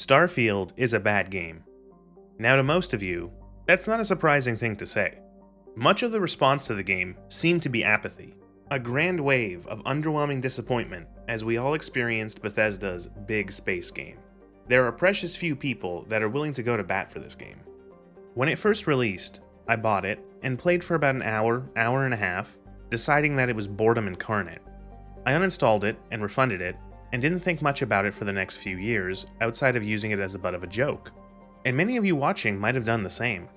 Starfield is a bad game. Now to most of you, that's not a surprising thing to say. Much of the response to the game seemed to be apathy, a grand wave of underwhelming disappointment as we all experienced Bethesda's big space game. There are precious few people that are willing to go to bat for this game. When it first released, I bought it and played for about an hour and a half, deciding that it was boredom incarnate. I uninstalled it and refunded it, and didn't think much about it for the next few years, outside of using it as a butt of a joke. And many of you watching might have done the same.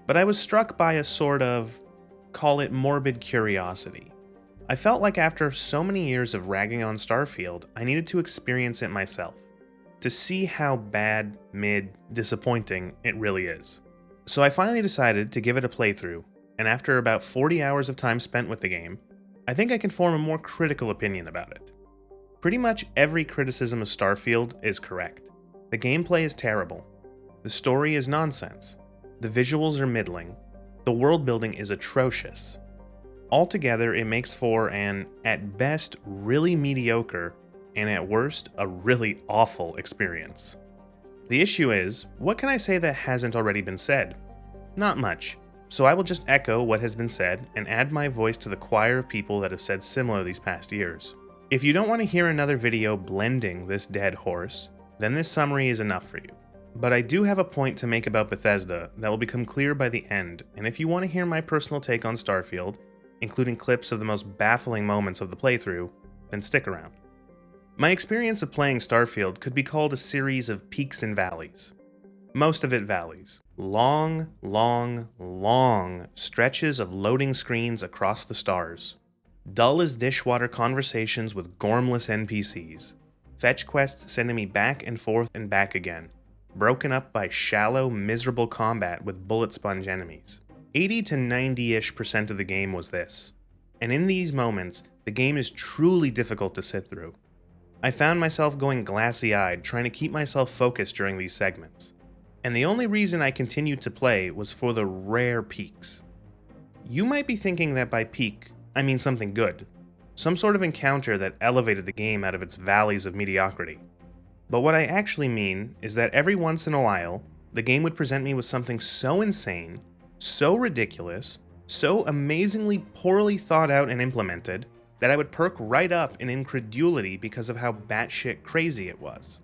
But I was struck by a sort of, call it morbid curiosity. I felt like after so many years of ragging on Starfield, I needed to experience it myself, to see how bad, mid, disappointing it really is. So I finally decided to give it a playthrough, and after about 40 hours of time spent with the game, I think I can form a more critical opinion about it. Pretty much every criticism of Starfield is correct. The gameplay is terrible. The story is nonsense. The visuals are middling. The world building is atrocious. Altogether, it makes for an, at best, really mediocre, and at worst, a really awful experience. The issue is, what can I say that hasn't already been said? Not much. So I will just echo what has been said and add my voice to the choir of people that have said similar these past years. If you don't want to hear another video blending this dead horse, then this summary is enough for you. But I do have a point to make about Bethesda that will become clear by the end, and if you want to hear my personal take on Starfield, including clips of the most baffling moments of the playthrough, then stick around. My experience of playing Starfield could be called a series of peaks and valleys. Most of it valleys. Long stretches of loading screens across the stars. Dull as dishwater conversations with gormless NPCs. Fetch quests sending me back and forth and back again, broken up by shallow, miserable combat with bullet sponge enemies. 80 to 90-ish% of the game was this. And in these moments, the game is truly difficult to sit through. I found myself going glassy-eyed trying to keep myself focused during these segments. And the only reason I continued to play was for the rare peaks. You might be thinking that by peak, I mean something good. Some sort of encounter that elevated the game out of its valleys of mediocrity. But what I actually mean is that every once in a while, the game would present me with something so insane, so ridiculous, so amazingly poorly thought out and implemented, that I would perk right up in incredulity because of how batshit crazy it was.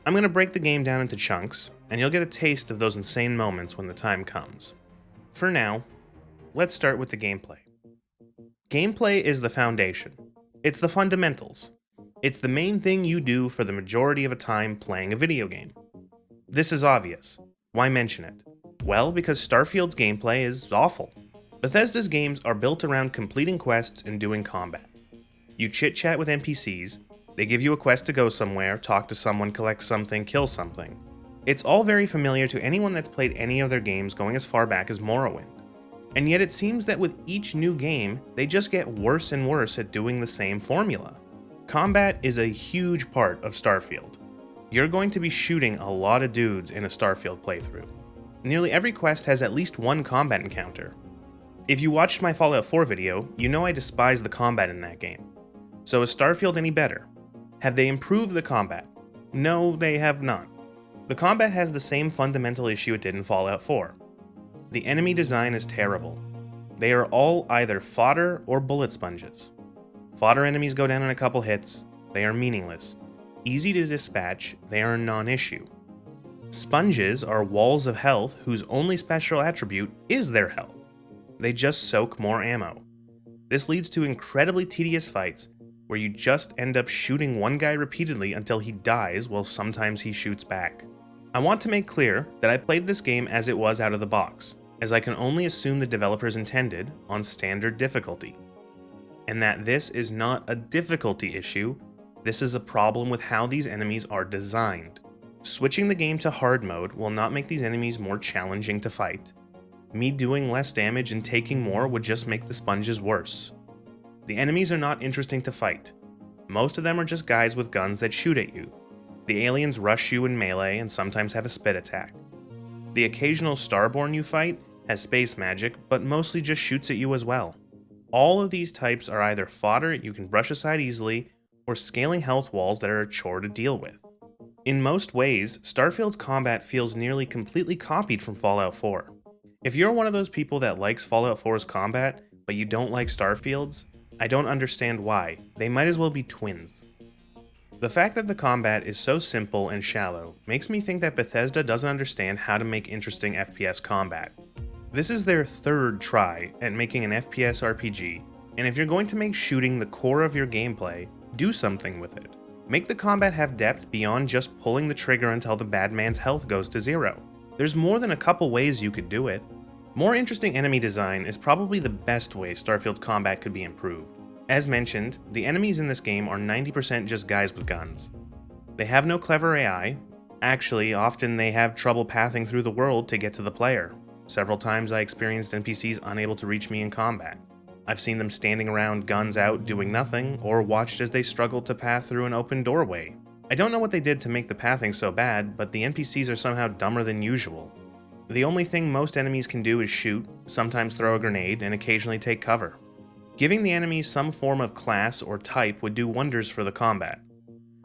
I'm going to break the game down into chunks, and you'll get a taste of those insane moments when the time comes. For now, let's start with the gameplay. Gameplay is the foundation. It's the fundamentals. It's the main thing you do for the majority of a time playing a video game. This is obvious. Why mention it? Well, because Starfield's gameplay is awful. Bethesda's games are built around completing quests and doing combat. You chit-chat with NPCs, they give you a quest to go somewhere, talk to someone, collect something, kill something. It's all very familiar to anyone that's played any of their games going as far back as Morrowind. And yet it seems that with each new game, they just get worse and worse at doing the same formula. Combat is a huge part of Starfield. You're going to be shooting a lot of dudes in a Starfield playthrough. Nearly every quest has at least one combat encounter. If you watched my Fallout 4 video, you know I despise the combat in that game. So is Starfield any better? Have they improved the combat? No, they have not. The combat has the same fundamental issue it did in Fallout 4. The enemy design is terrible. They are all either fodder or bullet sponges. Fodder enemies go down in a couple hits, they are meaningless. Easy to dispatch, they are a non-issue. Sponges are walls of health whose only special attribute is their health. They just soak more ammo. This leads to incredibly tedious fights where you just end up shooting one guy repeatedly until he dies while sometimes he shoots back. I want to make clear that I played this game as it was out of the box, as I can only assume the developers intended on standard difficulty. And that this is not a difficulty issue, this is a problem with how these enemies are designed. Switching the game to hard mode will not make these enemies more challenging to fight. Me doing less damage and taking more would just make the sponges worse. The enemies are not interesting to fight. Most of them are just guys with guns that shoot at you. The aliens rush you in melee and sometimes have a spit attack. The occasional Starborn you fight has space magic, but mostly just shoots at you as well. All of these types are either fodder you can brush aside easily, or scaling health walls that are a chore to deal with. In most ways, Starfield's combat feels nearly completely copied from Fallout 4. If you're one of those people that likes Fallout 4's combat, but you don't like Starfield's, I don't understand why. They might as well be twins. The fact that the combat is so simple and shallow makes me think that Bethesda doesn't understand how to make interesting FPS combat. This is their third try at making an FPS RPG, and if you're going to make shooting the core of your gameplay, do something with it. Make the combat have depth beyond just pulling the trigger until the bad man's health goes to zero. There's more than a couple ways you could do it. More interesting enemy design is probably the best way Starfield's combat could be improved. As mentioned, the enemies in this game are 90% just guys with guns. They have no clever AI. Actually, often they have trouble pathing through the world to get to the player. Several times I experienced NPCs unable to reach me in combat. I've seen them standing around guns out doing nothing, or watched as they struggled to path through an open doorway. I don't know what they did to make the pathing so bad, but the NPCs are somehow dumber than usual. The only thing most enemies can do is shoot, sometimes throw a grenade, and occasionally take cover. Giving the enemies some form of class or type would do wonders for the combat.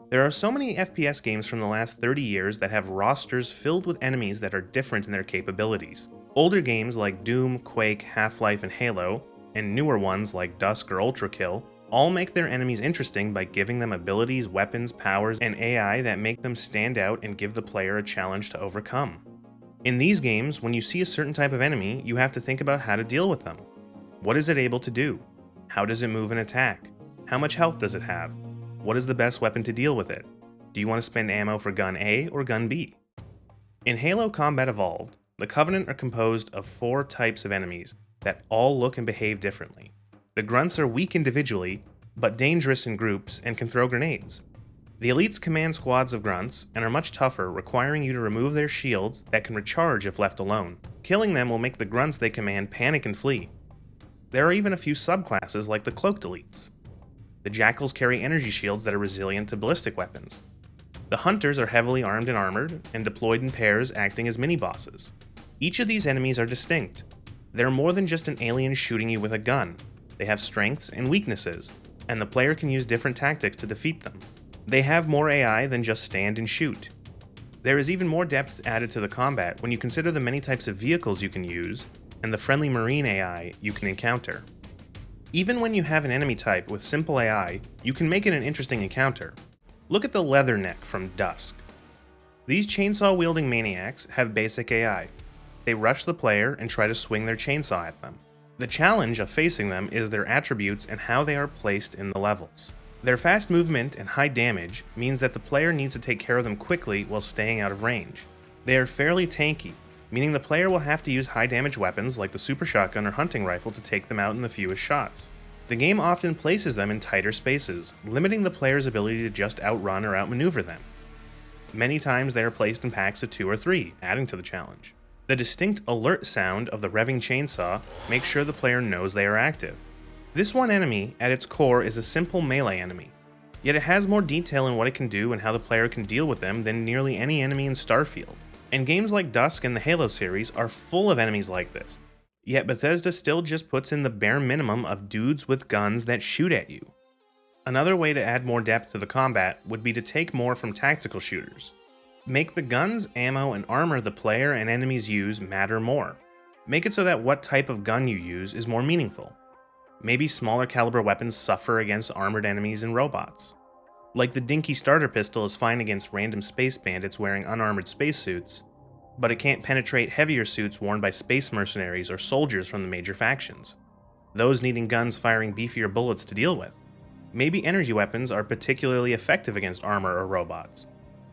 There are so many FPS games from the last 30 years that have rosters filled with enemies that are different in their capabilities. Older games like Doom, Quake, Half-Life, and Halo, and newer ones like Dusk or Ultrakill, all make their enemies interesting by giving them abilities, weapons, powers, and AI that make them stand out and give the player a challenge to overcome. In these games, when you see a certain type of enemy, you have to think about how to deal with them. What is it able to do? How does it move and attack? How much health does it have? What is the best weapon to deal with it? Do you want to spend ammo for gun A or gun B? In Halo Combat Evolved, the Covenant are composed of 4 types of enemies that all look and behave differently. The Grunts are weak individually, but dangerous in groups and can throw grenades. The Elites command squads of Grunts and are much tougher, requiring you to remove their shields that can recharge if left alone. Killing them will make the Grunts they command panic and flee. There are even a few subclasses like the Cloaked Elites. The Jackals carry energy shields that are resilient to ballistic weapons. The Hunters are heavily armed and armored, and deployed in pairs acting as mini-bosses. Each of these enemies are distinct. They're more than just an alien shooting you with a gun. They have strengths and weaknesses, and the player can use different tactics to defeat them. They have more AI than just stand and shoot. There is even more depth added to the combat when you consider the many types of vehicles you can use, and the friendly marine AI you can encounter. Even when you have an enemy type with simple AI, you can make it an interesting encounter. Look at the Leatherneck from Dusk. These chainsaw-wielding maniacs have basic AI. They rush the player and try to swing their chainsaw at them. The challenge of facing them is their attributes and how they are placed in the levels. Their fast movement and high damage means that the player needs to take care of them quickly while staying out of range. They are fairly tanky, meaning the player will have to use high damage weapons like the super shotgun or hunting rifle to take them out in the fewest shots. The game often places them in tighter spaces, limiting the player's ability to just outrun or outmaneuver them. Many times they are placed in packs of 2 or 3, adding to the challenge. The distinct alert sound of the revving chainsaw makes sure the player knows they are active. This one enemy, at its core, is a simple melee enemy, yet it has more detail in what it can do and how the player can deal with them than nearly any enemy in Starfield. And games like Dusk and the Halo series are full of enemies like this, yet Bethesda still just puts in the bare minimum of dudes with guns that shoot at you. Another way to add more depth to the combat would be to take more from tactical shooters. Make the guns, ammo, and armor the player and enemies use matter more. Make it so that what type of gun you use is more meaningful. Maybe smaller caliber weapons suffer against armored enemies and robots. Like the dinky starter pistol is fine against random space bandits wearing unarmored spacesuits, but it can't penetrate heavier suits worn by space mercenaries or soldiers from the major factions, those needing guns firing beefier bullets to deal with. Maybe energy weapons are particularly effective against armor or robots,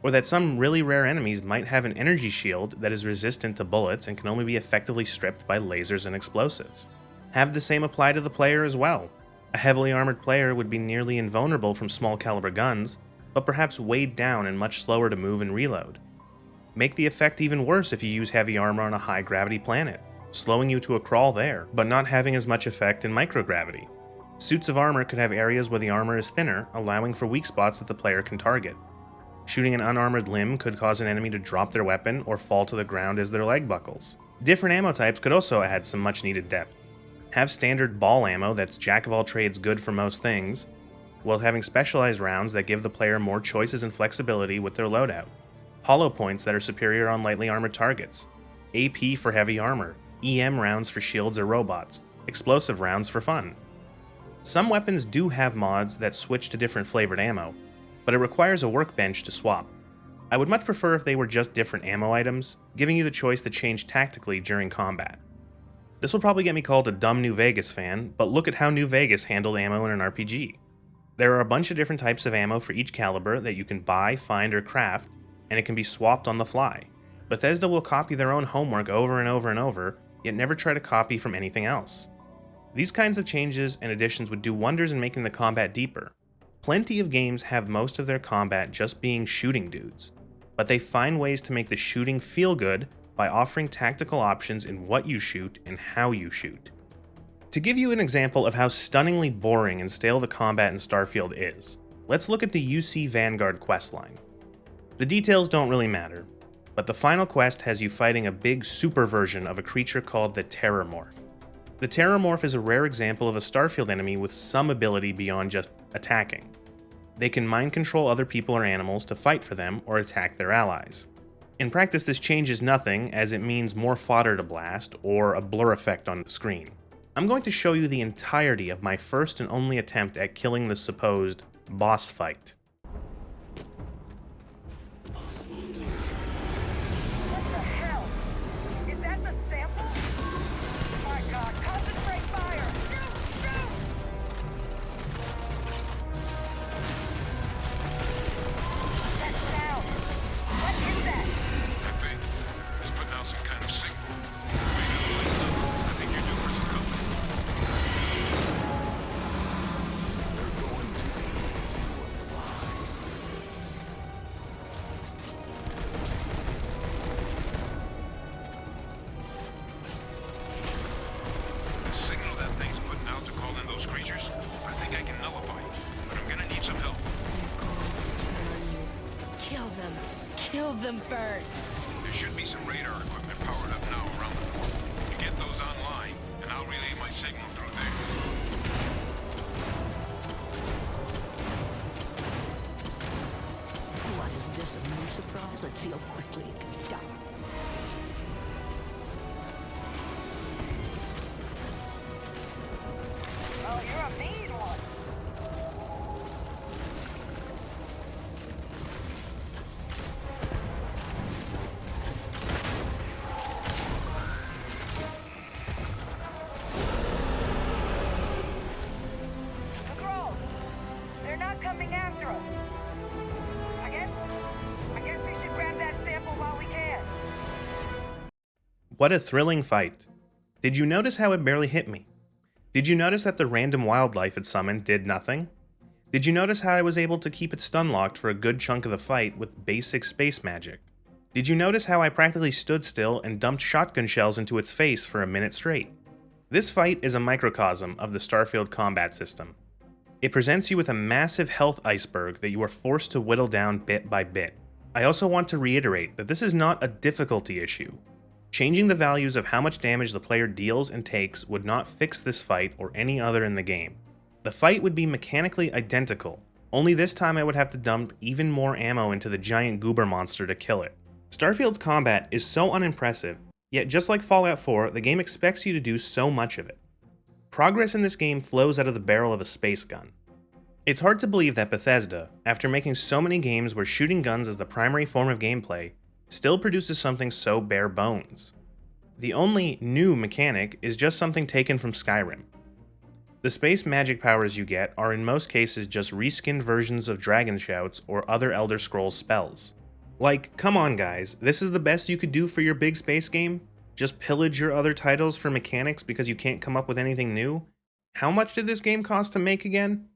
or that some really rare enemies might have an energy shield that is resistant to bullets and can only be effectively stripped by lasers and explosives. Have the same apply to the player as well. A heavily armored player would be nearly invulnerable from small caliber guns, but perhaps weighed down and much slower to move and reload. Make the effect even worse if you use heavy armor on a high gravity planet, slowing you to a crawl there, but not having as much effect in microgravity. Suits of armor could have areas where the armor is thinner, allowing for weak spots that the player can target. Shooting an unarmored limb could cause an enemy to drop their weapon or fall to the ground as their leg buckles. Different ammo types could also add some much needed depth. Have standard ball ammo that's jack of all trades good for most things. while having specialized rounds that give the player more choices and flexibility with their loadout, hollow points that are superior on lightly armored targets, AP for heavy armor, EM rounds for shields or robots, explosive rounds for fun. Some weapons do have mods that switch to different flavored ammo, but it requires a workbench to swap. I would much prefer if they were just different ammo items, giving you the choice to change tactically during combat. This will probably get me called a dumb New Vegas fan, but look at how New Vegas handled ammo in an RPG. There are a bunch of different types of ammo for each caliber that you can buy, find, or craft, and it can be swapped on the fly. Bethesda will copy their own homework over and over and over, yet never try to copy from anything else. These kinds of changes and additions would do wonders in making the combat deeper. Plenty of games have most of their combat just being shooting dudes, but they find ways to make the shooting feel good by offering tactical options in what you shoot and how you shoot. To give you an example of how stunningly boring and stale the combat in Starfield is, let's look at the UC Vanguard questline. The details don't really matter, but the final quest has you fighting a big super version of a creature called the Terrormorph. The Terrormorph is a rare example of a Starfield enemy with some ability beyond just attacking. They can mind control other people or animals to fight for them or attack their allies. In practice, this changes nothing, as it means more fodder to blast or a blur effect on the screen. I'm going to show you the entirety of my first and only attempt at killing the supposed boss fight. Kill them first. There should be some radar equipment powered up now around the port. You get those online, and I'll relay my signal through there. What is this, a new surprise? Let's see how quickly it can be done. Oh, you're a mean one. Coming after us. I guess we should grab that sample while we can. What a thrilling fight. Did you notice how it barely hit me? Did you notice that the random wildlife it summoned did nothing? Did you notice how I was able to keep it stun locked for a good chunk of the fight with basic space magic? Did you notice how I practically stood still and dumped shotgun shells into its face for a minute straight? This fight is a microcosm of the Starfield combat system. It presents you with a massive health iceberg that you are forced to whittle down bit by bit. I also want to reiterate that this is not a difficulty issue. Changing the values of how much damage the player deals and takes would not fix this fight or any other in the game. The fight would be mechanically identical, only this time I would have to dump even more ammo into the giant goober monster to kill it. Starfield's combat is so unimpressive, yet just like Fallout 4, the game expects you to do so much of it. Progress in this game flows out of the barrel of a space gun. It's hard to believe that Bethesda, after making so many games where shooting guns is the primary form of gameplay, still produces something so bare bones. The only new mechanic is just something taken from Skyrim. The space magic powers you get are in most cases just reskinned versions of Dragon Shouts or other Elder Scrolls spells. Like, come on guys, this is the best you could do for your big space game? Just pillage your other titles for mechanics because you can't come up with anything new? How much did this game cost to make again?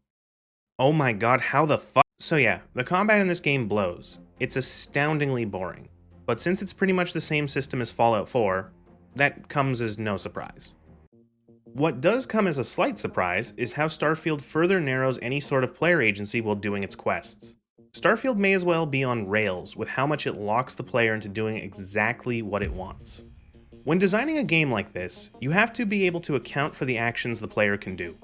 Oh my god, how the fuck? So yeah, the combat in this game blows. It's astoundingly boring. But since it's pretty much the same system as Fallout 4, that comes as no surprise. What does come as a slight surprise is how Starfield further narrows any sort of player agency while doing its quests. Starfield may as well be on rails with how much it locks the player into doing exactly what it wants. When designing a game like this, you have to be able to account for the actions the player can do.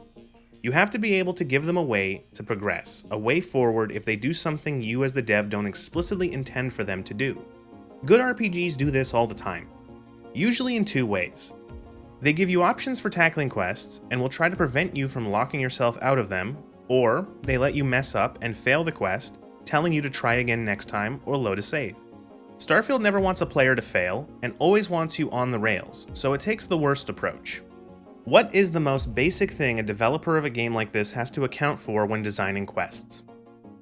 You have to be able to give them a way to progress, a way forward if they do something you as the dev don't explicitly intend for them to do. Good RPGs do this all the time, usually in two ways. They give you options for tackling quests and will try to prevent you from locking yourself out of them, or they let you mess up and fail the quest, telling you to try again next time or load a save. Starfield never wants a player to fail and always wants you on the rails, so it takes the worst approach. What is the most basic thing a developer of a game like this has to account for when designing quests?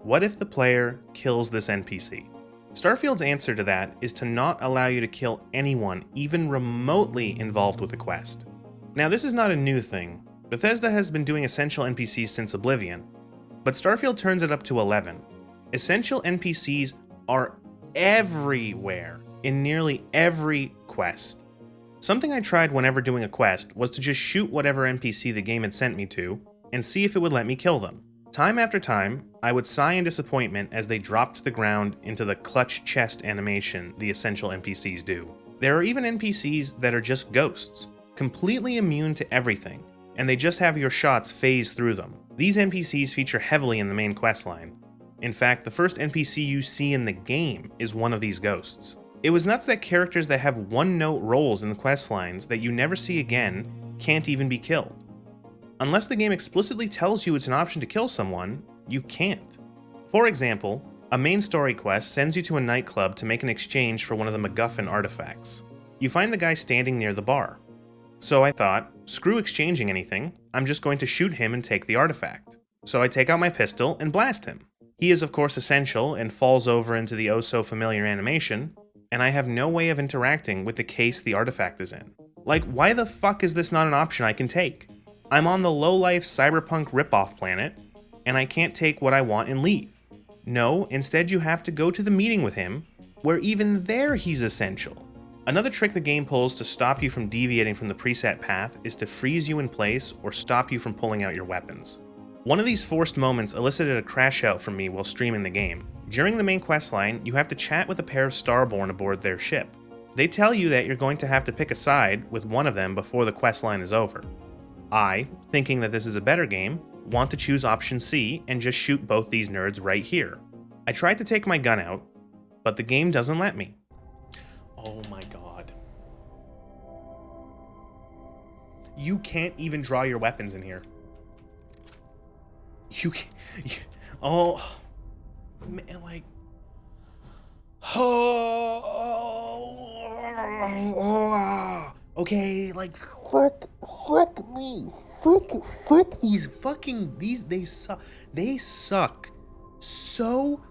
What if the player kills this NPC? Starfield's answer to that is to not allow you to kill anyone even remotely involved with the quest. Now, this is not a new thing. Bethesda has been doing essential NPCs since Oblivion, but Starfield turns it up to 11. Essential NPCs are everywhere in nearly every quest. Something I tried whenever doing a quest was to just shoot whatever NPC the game had sent me to and see if it would let me kill them. Time after time, I would sigh in disappointment as they dropped to the ground into the clutch chest animation the essential NPCs do. There are even NPCs that are just ghosts, completely immune to everything, and they just have your shots phase through them. These NPCs feature heavily in the main questline. In fact, the first NPC you see in the game is one of these ghosts. It was nuts that characters that have one-note roles in the questlines that you never see again can't even be killed. Unless the game explicitly tells you it's an option to kill someone, you can't. For example, a main story quest sends you to a nightclub to make an exchange for one of the MacGuffin artifacts. You find the guy standing near the bar. So I thought, screw exchanging anything, I'm just going to shoot him and take the artifact. So I take out my pistol and blast him. He is of course essential and falls over into the oh-so-familiar animation, and I have no way of interacting with the case the artifact is in. Like, why the fuck is this not an option I can take? I'm on the low-life cyberpunk ripoff planet, and I can't take what I want and leave. No, instead you have to go to the meeting with him, where even there he's essential. Another trick the game pulls to stop you from deviating from the preset path is to freeze you in place or stop you from pulling out your weapons. One of these forced moments elicited a Crashout from me while streaming the game. During the main questline, you have to chat with a pair of Starborn aboard their ship. They tell you that you're going to have to pick a side with one of them before the questline is over. I, thinking that this is a better game, want to choose option C and just shoot both these nerds right here. I tried to take my gun out, but the game doesn't let me. Oh my god. You can't even draw your weapons in here. You can't... Oh... Man, like... Oh... Okay, like... Fuck me. Fuck these fucking... They suck. They suck so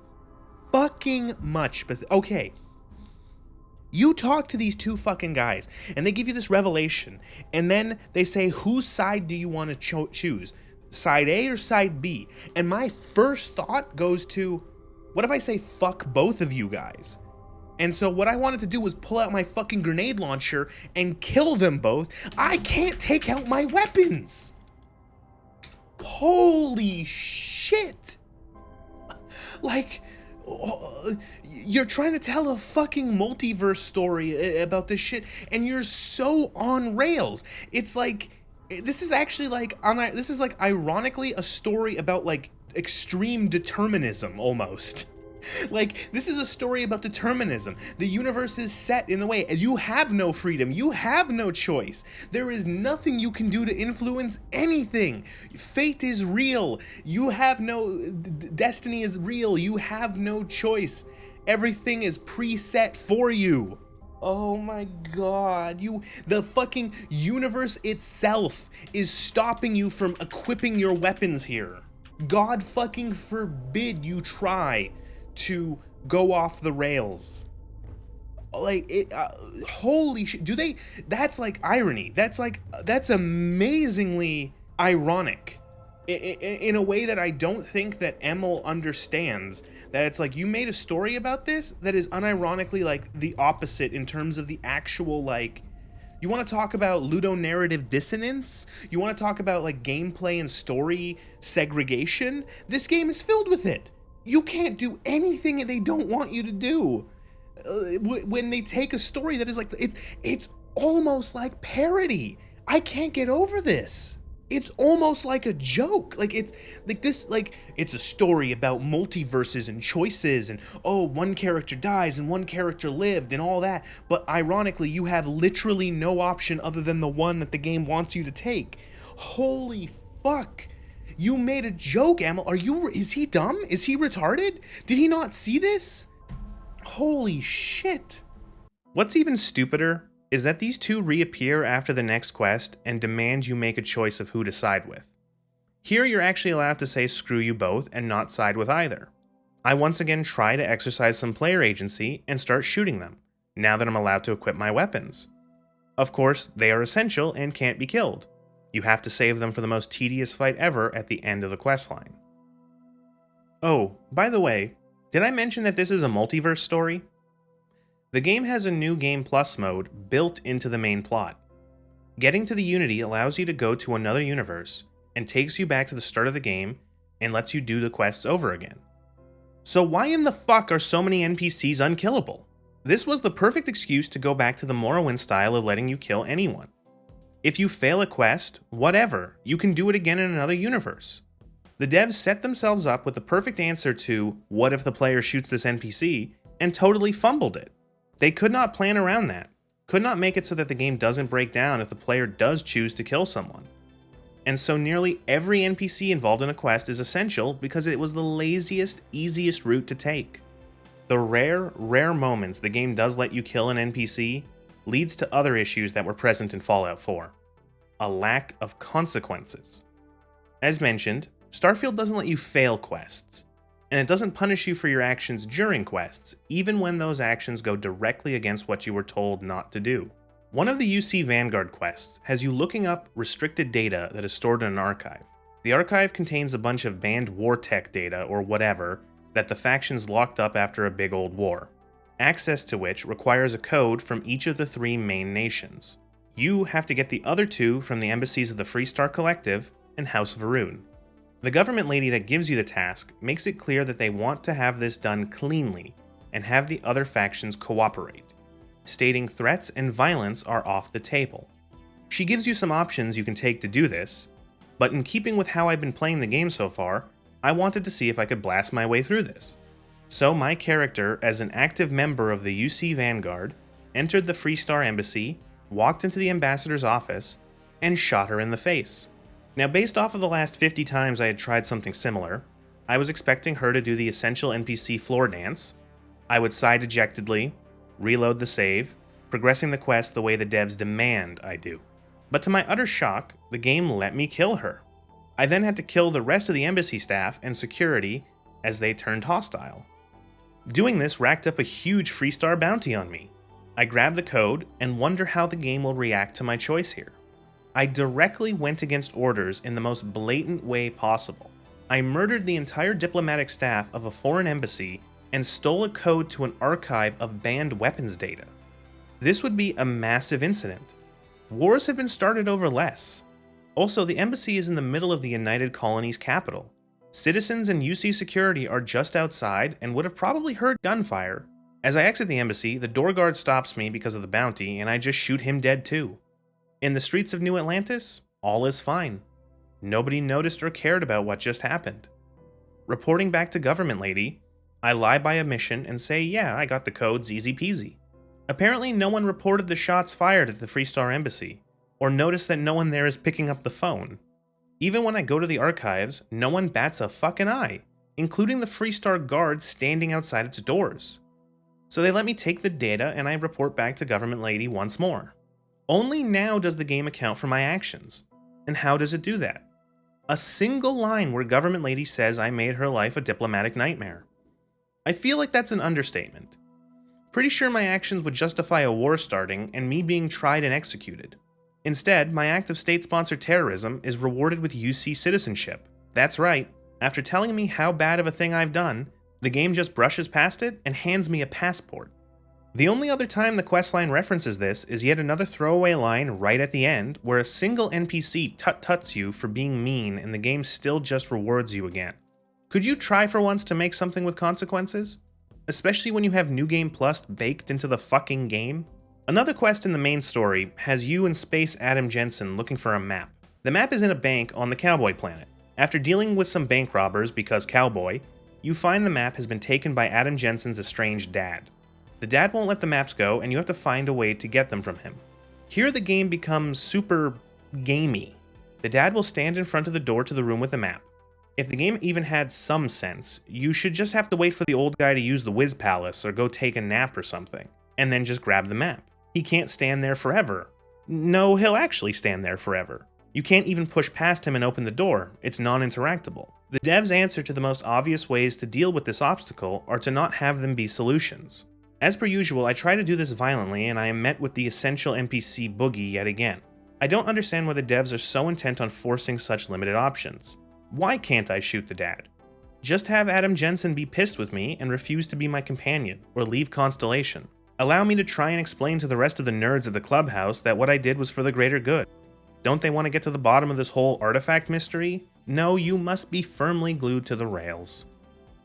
fucking much. But okay. You talk to these two fucking guys, and they give you this revelation, and then they say, whose side do you want to choose? Side A or side B? And my first thought goes to, what if I say fuck both of you guys? And so what I wanted to do was pull out my fucking grenade launcher and kill them both. I can't take out my weapons! Holy shit! Like... You're trying to tell a fucking multiverse story about this shit, and you're so on rails. It's like, this is actually like, this is like ironically a story about like extreme determinism almost. Like, this is a story about determinism. The universe is set in a way, and you have no freedom. You have no choice. There is nothing you can do to influence anything. Fate is real. You have no... Destiny is real. You have no choice. Everything is preset for you. Oh my god. The fucking universe itself is stopping you from equipping your weapons here. God fucking forbid you try to go off the rails. Like, holy shit. That's like irony. That's amazingly ironic. In a way that I don't think that Emil understands. That it's like, you made a story about this that is unironically like the opposite in terms of the actual, like, you want to talk about ludonarrative dissonance? You want to talk about like gameplay and story segregation? This game is filled with it. You can't do anything they don't want you to do. When they take a story that is like, it's almost like parody. I can't get over this. It's almost like a joke. Like it's like this, like it's a story about multiverses and choices and oh, one character dies and one character lived and all that. But ironically, you have literally no option other than the one that the game wants you to take. Holy fuck. You made a joke, Amel. Is he dumb? Is he retarded? Did he not see this? Holy shit. What's even stupider is that these two reappear after the next quest and demand you make a choice of who to side with. Here you're actually allowed to say screw you both and not side with either. I once again try to exercise some player agency and start shooting them, now that I'm allowed to equip my weapons. Of course, they are essential and can't be killed. You have to save them for the most tedious fight ever at the end of the questline. Oh, by the way, did I mention that this is a multiverse story? The game has a new Game Plus mode built into the main plot. Getting to the Unity allows you to go to another universe and takes you back to the start of the game and lets you do the quests over again. So why in the fuck are so many NPCs unkillable? This was the perfect excuse to go back to the Morrowind style of letting you kill anyone. If you fail a quest, whatever, you can do it again in another universe. The devs set themselves up with the perfect answer to what if the player shoots this NPC and totally fumbled it. They could not plan around that, could not make it so that the game doesn't break down if the player does choose to kill someone. And so nearly every NPC involved in a quest is essential because it was the laziest, easiest route to take. The rare moments the game does let you kill an NPC leads to other issues that were present in Fallout 4. A lack of consequences. As mentioned, Starfield doesn't let you fail quests, and it doesn't punish you for your actions during quests, even when those actions go directly against what you were told not to do. One of the UC Vanguard quests has you looking up restricted data that is stored in an archive. The archive contains a bunch of banned war tech data or whatever that the factions locked up after a big old war, access to which requires a code from each of the 3 main nations. You have to get the other 2 from the embassies of the Freestar Collective and House Varun. The government lady that gives you the task makes it clear that they want to have this done cleanly and have the other factions cooperate, stating threats and violence are off the table. She gives you some options you can take to do this, but in keeping with how I've been playing the game so far, I wanted to see if I could blast my way through this. So my character, as an active member of the UC Vanguard, entered the Freestar Embassy, walked into the ambassador's office, and shot her in the face. Now, based off of the last 50 times I had tried something similar, I was expecting her to do the essential NPC floor dance. I would sigh dejectedly, reload the save, progressing the quest the way the devs demand I do. But to my utter shock, the game let me kill her. I then had to kill the rest of the embassy staff and security as they turned hostile. Doing this racked up a huge Freestar bounty on me. I grab the code and wonder how the game will react to my choice here. I directly went against orders in the most blatant way possible. I murdered the entire diplomatic staff of a foreign embassy and stole a code to an archive of banned weapons data. This would be a massive incident. Wars have been started over less. Also, the embassy is in the middle of the United Colonies capital. Citizens and UC security are just outside and would have probably heard gunfire. As I exit the embassy, the door guard stops me because of the bounty, and I just shoot him dead too. In the streets of New Atlantis, all is fine. Nobody noticed or cared about what just happened. Reporting back to Government Lady, I lie by omission and say, yeah, I got the codes easy peasy. Apparently no one reported the shots fired at the Freestar Embassy, or noticed that no one there is picking up the phone. Even when I go to the archives, no one bats a fucking eye, including the Freestar guards standing outside its doors. So they let me take the data and I report back to Government Lady once more. Only now does the game account for my actions. And how does it do that? A single line where Government Lady says I made her life a diplomatic nightmare. I feel like that's an understatement. Pretty sure my actions would justify a war starting and me being tried and executed. Instead, my act of state-sponsored terrorism is rewarded with UC citizenship. That's right, after telling me how bad of a thing I've done, the game just brushes past it and hands me a passport. The only other time the questline references this is yet another throwaway line right at the end where a single NPC tut-tuts you for being mean and the game still just rewards you again. Could you try for once to make something with consequences? Especially when you have New Game Plus baked into the fucking game? Another quest in the main story has you and Space Adam Jensen looking for a map. The map is in a bank on the Cowboy planet. After dealing with some bank robbers because Cowboy, you find the map has been taken by Adam Jensen's estranged dad. The dad won't let the maps go, and you have to find a way to get them from him. Here the game becomes super gamey. The dad will stand in front of the door to the room with the map. If the game even had some sense, you should just have to wait for the old guy to use the Whiz Palace or go take a nap or something, and then just grab the map. He can't stand there forever. No, he'll actually stand there forever. You can't even push past him and open the door. It's non-interactable. The devs' answer to the most obvious ways to deal with this obstacle are to not have them be solutions. As per usual, I try to do this violently, and I am met with the essential NPC boogie yet again. I don't understand why the devs are so intent on forcing such limited options. Why can't I shoot the dad? Just have Adam Jensen be pissed with me and refuse to be my companion, or leave Constellation. Allow me to try and explain to the rest of the nerds at the clubhouse that what I did was for the greater good. Don't they want to get to the bottom of this whole artifact mystery? No, you must be firmly glued to the rails.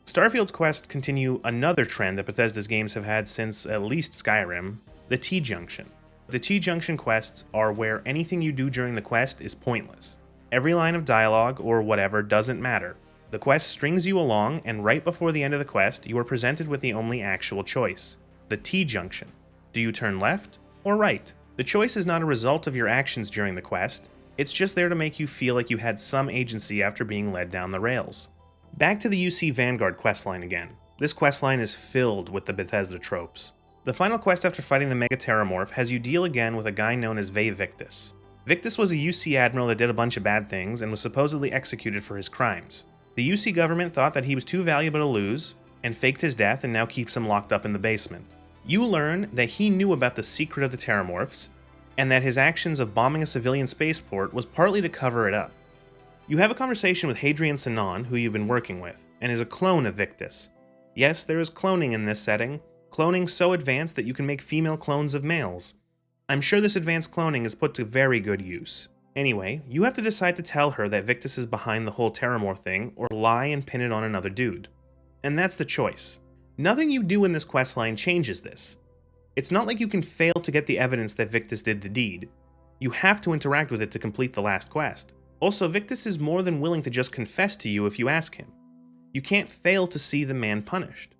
Starfield's quests continue another trend that Bethesda's games have had since at least Skyrim, the T-Junction. The T-Junction quests are where anything you do during the quest is pointless. Every line of dialogue, or whatever, doesn't matter. The quest strings you along, and right before the end of the quest, you are presented with the only actual choice, the T-Junction. Do you turn left or right? The choice is not a result of your actions during the quest, it's just there to make you feel like you had some agency after being led down the rails. Back to the UC Vanguard questline again. This questline is filled with the Bethesda tropes. The final quest after fighting the Mega Terramorph has you deal again with a guy known as Ve Victus. Victus was a UC admiral that did a bunch of bad things and was supposedly executed for his crimes. The UC government thought that he was too valuable to lose, and faked his death and now keeps him locked up in the basement. You learn that he knew about the secret of the Terramorphs, and that his actions of bombing a civilian spaceport was partly to cover it up. You have a conversation with Hadrian Sinon, who you've been working with, and is a clone of Victus. Yes, there is cloning in this setting, cloning so advanced that you can make female clones of males. I'm sure this advanced cloning is put to very good use. Anyway, you have to decide to tell her that Victus is behind the whole Terramorph thing, or lie and pin it on another dude. And that's the choice. Nothing you do in this questline changes this. It's not like you can fail to get the evidence that Victus did the deed. You have to interact with it to complete the last quest. Also, Victus is more than willing to just confess to you if you ask him. You can't fail to see the man punished.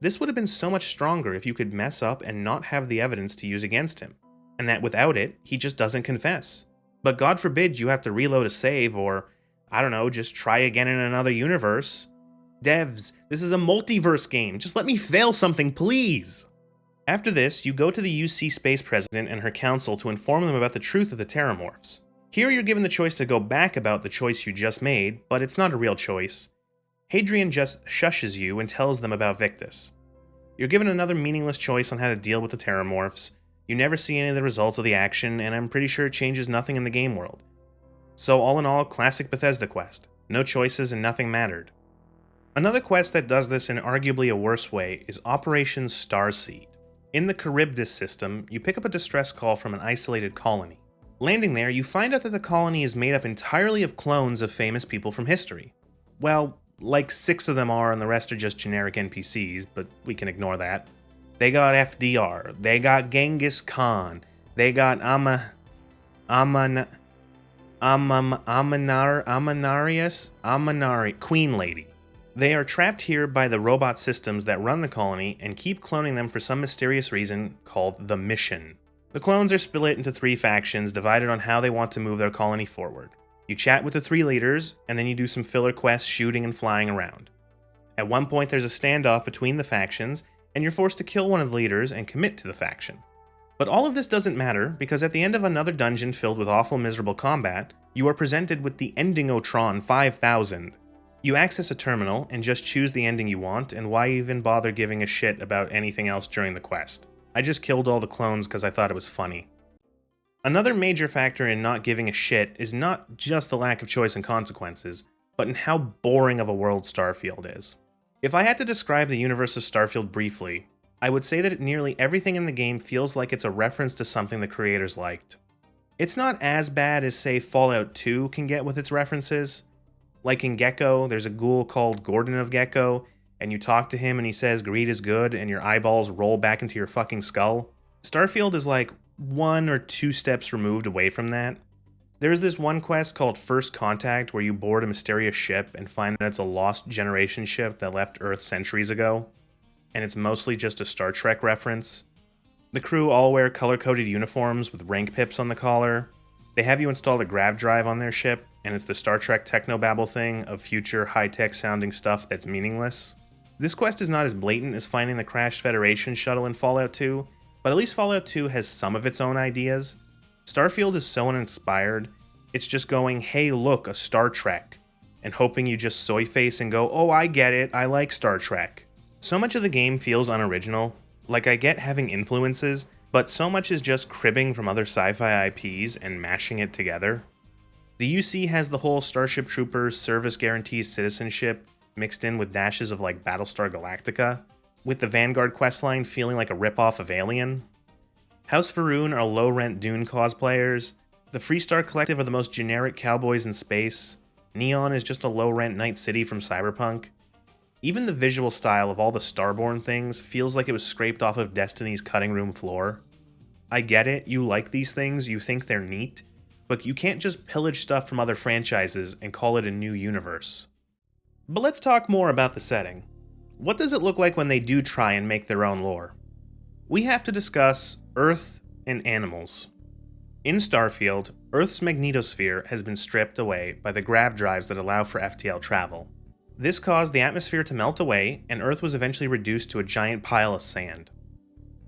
This would have been so much stronger if you could mess up and not have the evidence to use against him, and that without it, he just doesn't confess. But God forbid you have to reload a save or, I don't know, just try again in another universe. Devs, this is a multiverse game, just let me fail something, please! After this, you go to the UC Space President and her council to inform them about the truth of the Terramorphs. Here you're given the choice to go back about the choice you just made, but it's not a real choice. Hadrian just shushes you and tells them about Victus. You're given another meaningless choice on how to deal with the Terramorphs. You never see any of the results of the action, and I'm pretty sure it changes nothing in the game world. So all in all, classic Bethesda quest. No choices and nothing mattered. Another quest that does this in arguably a worse way is Operation Starseed. In the Charybdis system, you pick up a distress call from an isolated colony. Landing there, you find out that the colony is made up entirely of clones of famous people from history. Well, like 6 of them are, and the rest are just generic NPCs, but we can ignore that. They got FDR, they got Genghis Khan, they got Queen Lady. They are trapped here by the robot systems that run the colony and keep cloning them for some mysterious reason called the Mission. The clones are split into 3 factions divided on how they want to move their colony forward. You chat with the 3 leaders, and then you do some filler quests shooting and flying around. At one point there's a standoff between the factions, and you're forced to kill one of the leaders and commit to the faction. But all of this doesn't matter, because at the end of another dungeon filled with awful miserable combat, you are presented with the Endingotron 5000. You access a terminal and just choose the ending you want, and why even bother giving a shit about anything else during the quest? I just killed all the clones because I thought it was funny. Another major factor in not giving a shit is not just the lack of choice and consequences, but in how boring of a world Starfield is. If I had to describe the universe of Starfield briefly, I would say that nearly everything in the game feels like it's a reference to something the creators liked. It's not as bad as, say, Fallout 2 can get with its references. Like in Gecko, there's a ghoul called Gordon of Gecko, and you talk to him and he says greed is good, and your eyeballs roll back into your fucking skull. Starfield is like 1 or 2 steps removed away from that. There's this one quest called First Contact where you board a mysterious ship and find that it's a lost generation ship that left Earth centuries ago, and it's mostly just a Star Trek reference. The crew all wear color-coded uniforms with rank pips on the collar. They have you install a grav drive on their ship, and it's the Star Trek technobabble thing of future high-tech sounding stuff that's meaningless. This quest is not as blatant as finding the crashed Federation shuttle in Fallout 2, but at least Fallout 2 has some of its own ideas. Starfield is so uninspired, it's just going, hey look, a Star Trek, and hoping you just soy face and go, oh I get it, I like Star Trek. So much of the game feels unoriginal, like I get having influences, but so much is just cribbing from other sci-fi IPs and mashing it together. The UC has the whole Starship Troopers service guarantees citizenship mixed in with dashes of like Battlestar Galactica, with the Vanguard questline feeling like a ripoff of Alien. House Faroon are low-rent Dune cosplayers, the Freestar Collective are the most generic cowboys in space, Neon is just a low-rent Night City from Cyberpunk. Even the visual style of all the Starborn things feels like it was scraped off of Destiny's cutting room floor. I get it, you like these things, you think they're neat, but you can't just pillage stuff from other franchises and call it a new universe. But let's talk more about the setting. What does it look like when they do try and make their own lore? We have to discuss Earth and animals. In Starfield, Earth's magnetosphere has been stripped away by the grav drives that allow for FTL travel. This caused the atmosphere to melt away, and Earth was eventually reduced to a giant pile of sand.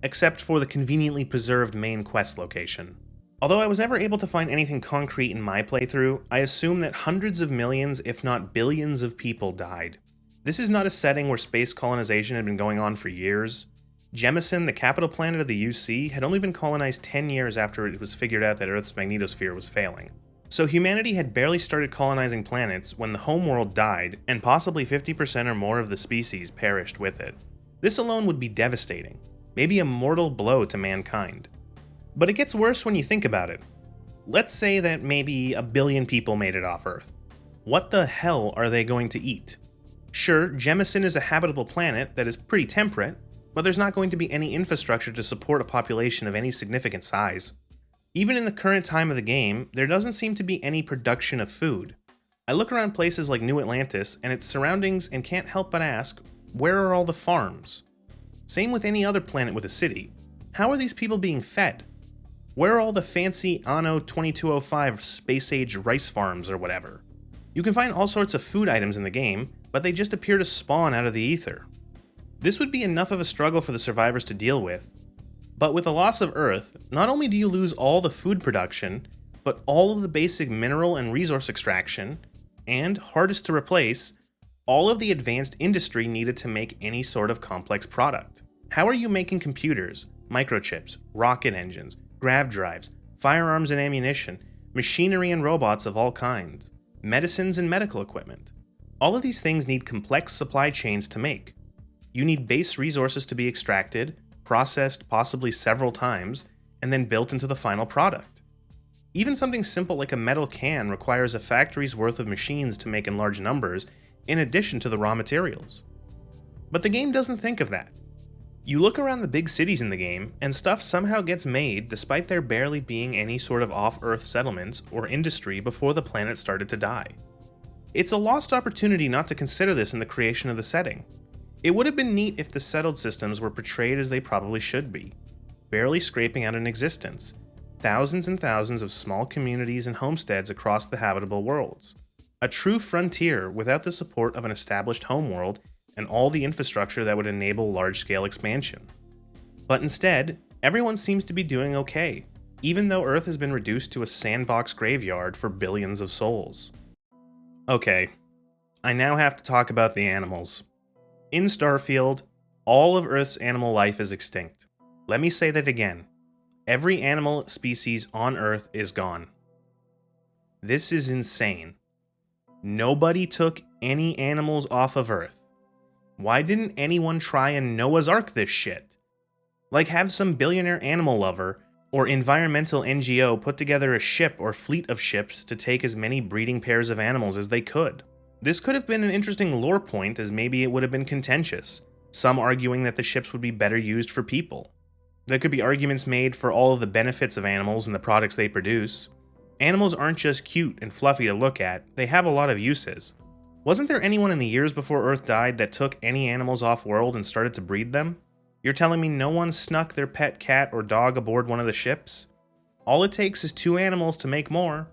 Except for the conveniently preserved main quest location. Although I was never able to find anything concrete in my playthrough, I assume that hundreds of millions, if not billions of people died. This is not a setting where space colonization had been going on for years. Jemison, the capital planet of the UC, had only been colonized 10 years after it was figured out that Earth's magnetosphere was failing. So humanity had barely started colonizing planets when the homeworld died, and possibly 50% or more of the species perished with it. This alone would be devastating, maybe a mortal blow to mankind. But it gets worse when you think about it. Let's say that maybe 1 billion people made it off Earth. What the hell are they going to eat? Sure, Jemison is a habitable planet that is pretty temperate, but there's not going to be any infrastructure to support a population of any significant size. Even in the current time of the game, there doesn't seem to be any production of food. I look around places like New Atlantis and its surroundings and can't help but ask, where are all the farms? Same with any other planet with a city. How are these people being fed? Where are all the fancy Anno 2205 space-age rice farms or whatever? You can find all sorts of food items in the game, but they just appear to spawn out of the ether. This would be enough of a struggle for the survivors to deal with. But with the loss of Earth, not only do you lose all the food production, but all of the basic mineral and resource extraction, and, hardest to replace, all of the advanced industry needed to make any sort of complex product. How are you making computers, microchips, rocket engines, grav drives, firearms and ammunition, machinery and robots of all kinds, medicines and medical equipment? All of these things need complex supply chains to make. You need base resources to be extracted, processed possibly several times, and then built into the final product. Even something simple like a metal can requires a factory's worth of machines to make in large numbers, in addition to the raw materials. But the game doesn't think of that. You look around the big cities in the game, and stuff somehow gets made despite there barely being any sort of off-Earth settlements or industry before the planet started to die. It's a lost opportunity not to consider this in the creation of the setting. It would have been neat if the settled systems were portrayed as they probably should be, barely scraping out an existence, thousands and thousands of small communities and homesteads across the habitable worlds. A true frontier without the support of an established homeworld and all the infrastructure that would enable large-scale expansion. But instead, everyone seems to be doing okay, even though Earth has been reduced to a sandbox graveyard for billions of souls. Okay, I now have to talk about the animals. In Starfield, all of Earth's animal life is extinct. Let me say that again. Every animal species on Earth is gone. This is insane. Nobody took any animals off of Earth. Why didn't anyone try and Noah's Ark this shit? Like have some billionaire animal lover or environmental NGO put together a ship or fleet of ships to take as many breeding pairs of animals as they could. This could have been an interesting lore point, as maybe it would have been contentious, some arguing that the ships would be better used for people. There could be arguments made for all of the benefits of animals and the products they produce. Animals aren't just cute and fluffy to look at, they have a lot of uses. Wasn't there anyone in the years before Earth died that took any animals off-world and started to breed them? You're telling me no one snuck their pet cat or dog aboard one of the ships? All it takes is 2 animals to make more.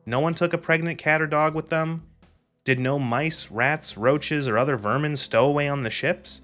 No one took a pregnant cat or dog with them? Did no mice, rats, roaches, or other vermin stow away on the ships?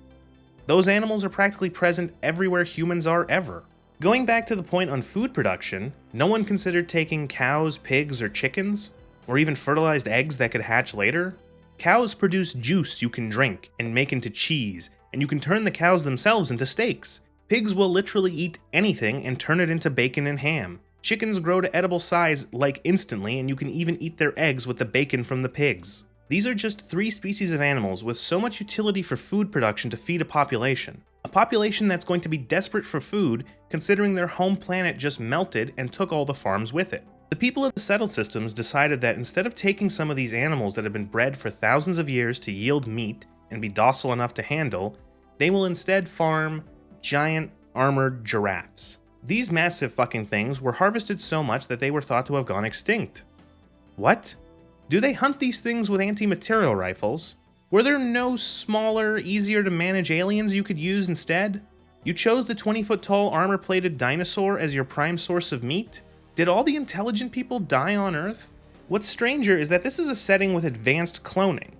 Those animals are practically present everywhere humans are ever. Going back to the point on food production, no one considered taking cows, pigs, or chickens, or even fertilized eggs that could hatch later. Cows produce juice you can drink and make into cheese, and you can turn the cows themselves into steaks. Pigs will literally eat anything and turn it into bacon and ham. Chickens grow to edible size like instantly, and you can even eat their eggs with the bacon from the pigs. These are just 3 species of animals with so much utility for food production to feed a population. A population that's going to be desperate for food, considering their home planet just melted and took all the farms with it. The people of the settled systems decided that instead of taking some of these animals that have been bred for thousands of years to yield meat and be docile enough to handle, they will instead farm giant armored giraffes. These massive fucking things were harvested so much that they were thought to have gone extinct. What? Do they hunt these things with anti-material rifles? Were there no smaller, easier to manage aliens you could use instead? You chose the 20-foot-tall armor-plated dinosaur as your prime source of meat? Did all the intelligent people die on Earth? What's stranger is that this is a setting with advanced cloning.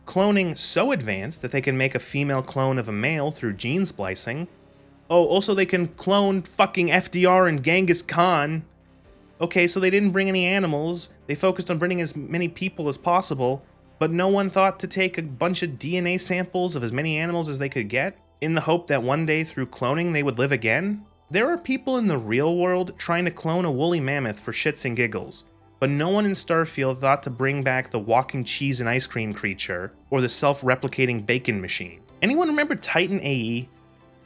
Cloning so advanced that they can make a female clone of a male through gene splicing. Oh, also they can clone fucking FDR and Genghis Khan. Okay, so they didn't bring any animals, they focused on bringing as many people as possible, but no one thought to take a bunch of DNA samples of as many animals as they could get, in the hope that one day through cloning they would live again? There are people in the real world trying to clone a woolly mammoth for shits and giggles, but no one in Starfield thought to bring back the walking cheese and ice cream creature, or the self-replicating bacon machine. Anyone remember Titan AE?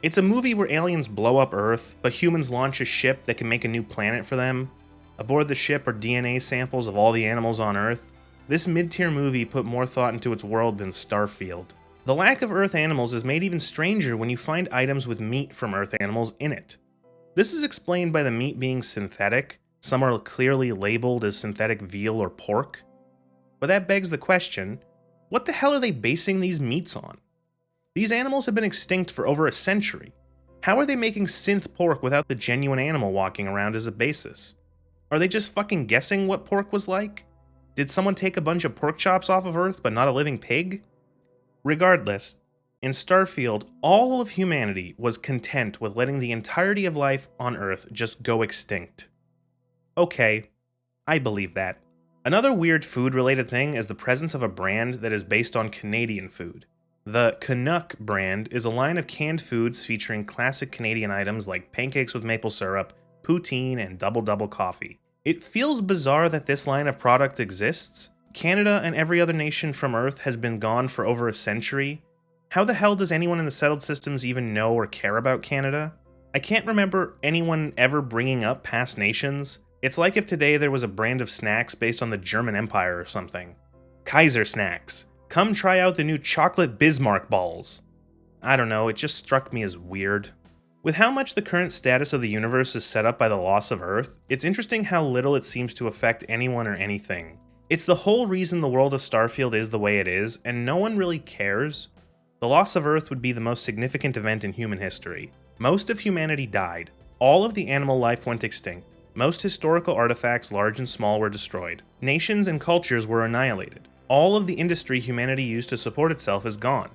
It's a movie where aliens blow up Earth, but humans launch a ship that can make a new planet for them. Aboard the ship are DNA samples of all the animals on Earth. This mid-tier movie put more thought into its world than Starfield. The lack of Earth animals is made even stranger when you find items with meat from Earth animals in it. This is explained by the meat being synthetic. Some are clearly labeled as synthetic veal or pork. But that begs the question, what the hell are they basing these meats on? These animals have been extinct for over a century. How are they making synth pork without the genuine animal walking around as a basis? Are they just fucking guessing what pork was like? Did someone take a bunch of pork chops off of Earth but not a living pig? Regardless, in Starfield, all of humanity was content with letting the entirety of life on Earth just go extinct. Okay, I believe that. Another weird food-related thing is the presence of a brand that is based on Canadian food. The Canuck brand is a line of canned foods featuring classic Canadian items like pancakes with maple syrup, poutine, and double-double coffee. It feels bizarre that this line of product exists. Canada and every other nation from Earth has been gone for over a century. How the hell does anyone in the settled systems even know or care about Canada? I can't remember anyone ever bringing up past nations. It's like if today there was a brand of snacks based on the German Empire or something. Kaiser Snacks. Come try out the new chocolate Bismarck balls. I don't know, it just struck me as weird. With how much the current status of the universe is set up by the loss of Earth, it's interesting how little it seems to affect anyone or anything. It's the whole reason the world of Starfield is the way it is, and no one really cares. The loss of Earth would be the most significant event in human history. Most of humanity died. All of the animal life went extinct. Most historical artifacts, large and small, were destroyed. Nations and cultures were annihilated. All of the industry humanity used to support itself is gone.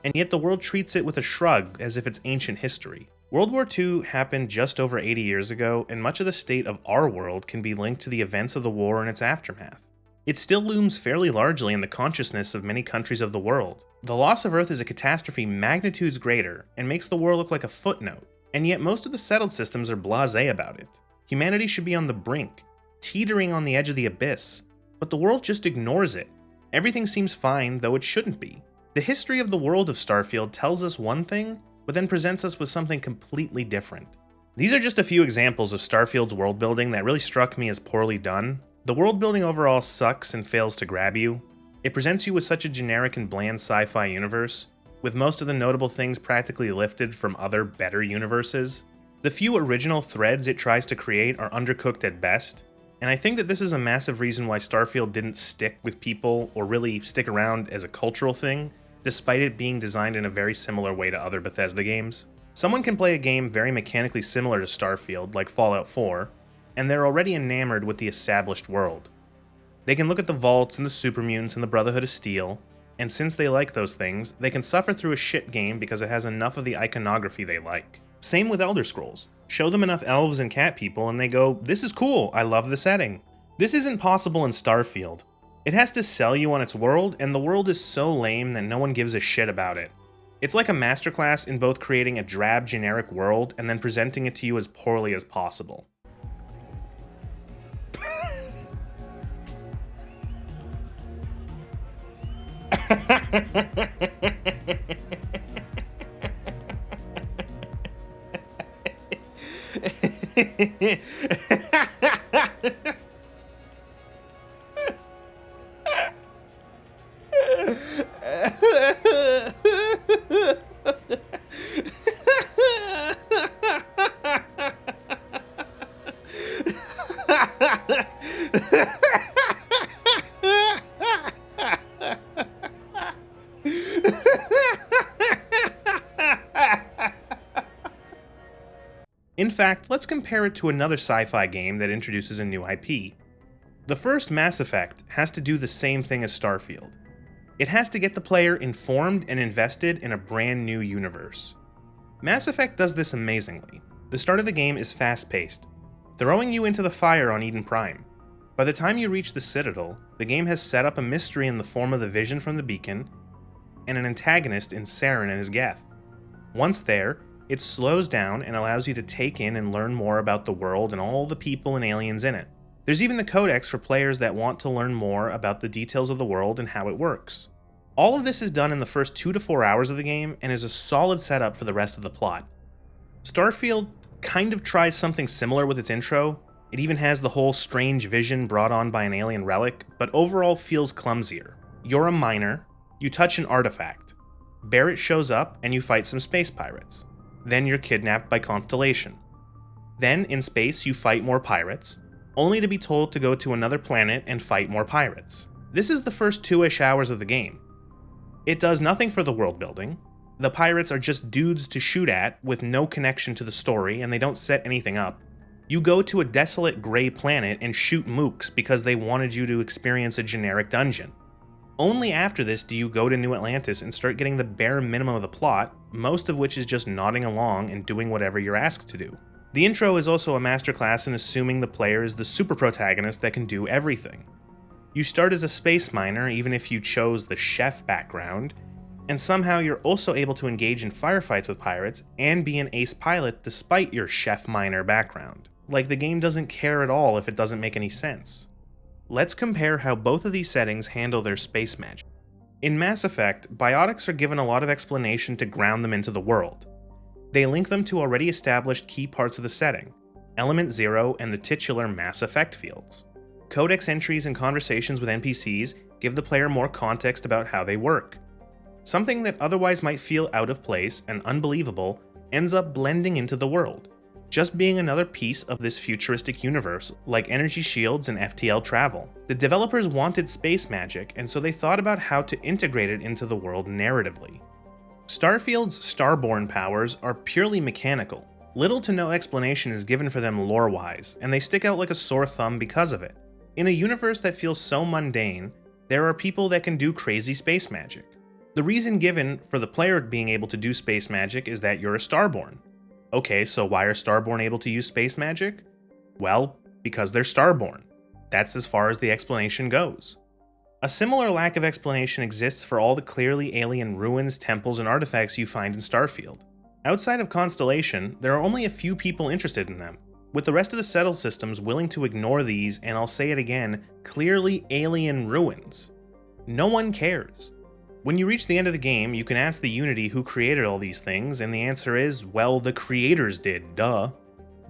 And yet the world treats it with a shrug as if it's ancient history. World War II happened just over 80 years ago, and much of the state of our world can be linked to the events of the war and its aftermath. It still looms fairly largely in the consciousness of many countries of the world. The loss of Earth is a catastrophe magnitudes greater, and makes the world look like a footnote, and yet most of the settled systems are blasé about it. Humanity should be on the brink, teetering on the edge of the abyss, but the world just ignores it. Everything seems fine, though it shouldn't be. The history of the world of Starfield tells us one thing, but then presents us with something completely different. These are just a few examples of Starfield's world building that really struck me as poorly done. The world building overall sucks and fails to grab you. It presents you with such a generic and bland sci-fi universe, with most of the notable things practically lifted from other better universes. The few original threads it tries to create are undercooked at best, And I think that this is a massive reason why Starfield didn't stick with people or really stick around as a cultural thing, despite it being designed in a very similar way to other Bethesda games. Someone can play a game very mechanically similar to Starfield, like Fallout 4, and they're already enamored with the established world. They can look at the vaults and the supermutants and the Brotherhood of Steel, and since they like those things, they can suffer through a shit game because it has enough of the iconography they like. Same with Elder Scrolls. Show them enough elves and cat people and they go, this is cool, I love the setting. This isn't possible in Starfield. It has to sell you on its world, and the world is so lame that no one gives a shit about it. It's like a masterclass in both creating a drab generic world and then presenting it to you as poorly as possible. In fact, let's compare it to another sci-fi game that introduces a new IP. The first Mass Effect has to do the same thing as Starfield. It has to get the player informed and invested in a brand new universe. Mass Effect does this amazingly. The start of the game is fast-paced, throwing you into the fire on Eden Prime. By the time you reach the Citadel, the game has set up a mystery in the form of the vision from the beacon, and an antagonist in Saren and his Geth. Once there, it slows down and allows you to take in and learn more about the world and all the people and aliens in it. There's even the codex for players that want to learn more about the details of the world and how it works. All of this is done in the first 2 to 4 hours of the game and is a solid setup for the rest of the plot. Starfield kind of tries something similar with its intro. It even has the whole strange vision brought on by an alien relic, but overall feels clumsier. You're a miner, you touch an artifact. Barrett shows up and you fight some space pirates. Then you're kidnapped by Constellation. Then, in space, you fight more pirates, only to be told to go to another planet and fight more pirates. This is the first 2-ish hours of the game. It does nothing for the world building. The pirates are just dudes to shoot at with no connection to the story, and they don't set anything up. You go to a desolate gray planet and shoot mooks because they wanted you to experience a generic dungeon. Only after this do you go to New Atlantis and start getting the bare minimum of the plot, most of which is just nodding along and doing whatever you're asked to do. The intro is also a masterclass in assuming the player is the super protagonist that can do everything. You start as a space miner even if you chose the chef background, and somehow you're also able to engage in firefights with pirates and be an ace pilot despite your chef miner background. Like the game doesn't care at all if it doesn't make any sense. Let's compare how both of these settings handle their space magic. In Mass Effect, Biotics are given a lot of explanation to ground them into the world. They link them to already established key parts of the setting, Element 0 and the titular Mass Effect fields. Codex entries and conversations with NPCs give the player more context about how they work. Something that otherwise might feel out of place and unbelievable ends up blending into the world, just being another piece of this futuristic universe, like energy shields and FTL travel. The developers wanted space magic, and so they thought about how to integrate it into the world narratively. Starfield's Starborn powers are purely mechanical. Little to no explanation is given for them lore-wise, and they stick out like a sore thumb because of it. In a universe that feels so mundane, there are people that can do crazy space magic. The reason given for the player being able to do space magic is that you're a Starborn. Okay, so why are Starborn able to use space magic? Well, because they're Starborn. That's as far as the explanation goes. A similar lack of explanation exists for all the clearly alien ruins, temples, and artifacts you find in Starfield. Outside of Constellation, there are only a few people interested in them, with the rest of the settled systems willing to ignore these, and I'll say it again, clearly alien ruins. No one cares. When you reach the end of the game, you can ask the Unity who created all these things, and the answer is, well, the creators did, duh.